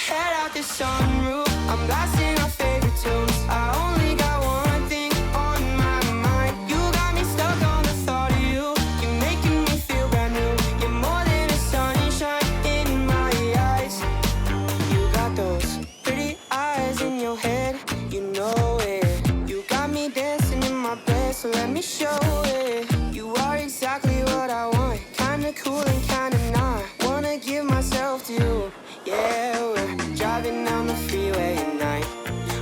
head out the sunroof. I'm blasting our favorite tunes. I only got one thing on my mind. You got me stuck on the thought of you. You're making me feel brand new. You're more than a sunshine in my eyes. You got those pretty eyes in your head, you know it. You got me dancing in my bed, so let me show it. You are exactly what I want, kinda cool and kinda not. Wanna give myself to you. Yeah, we're driving down the freeway at night.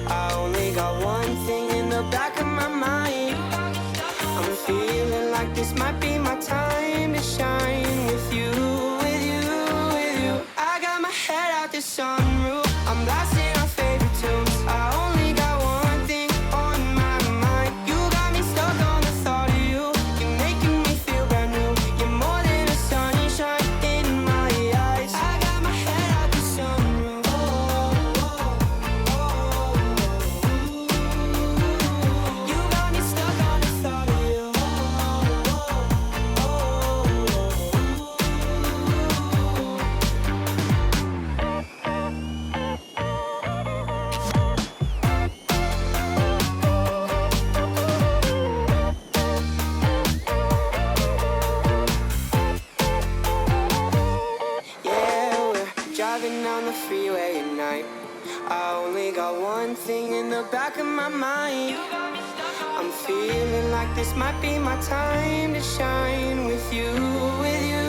I only got one thing in the back of my mind. I'm feeling like this might be my time to shine with you, with you, with you. I got my head out the sunroof. I'm blasting our favorite tunes. I only got one thing on my mind. You got me stuck on the thought of you. You're making me feel brand new. You're more than a sunshine in my eyes. I got my head out the sunroof. You got me stuck on the thought of you. Yeah, we're driving down the freeway at night. I only got one thing in the back of my mind. I'm feeling like this might be my time to shine with you, with you,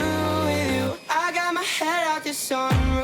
with you. I got my head out the sunroof.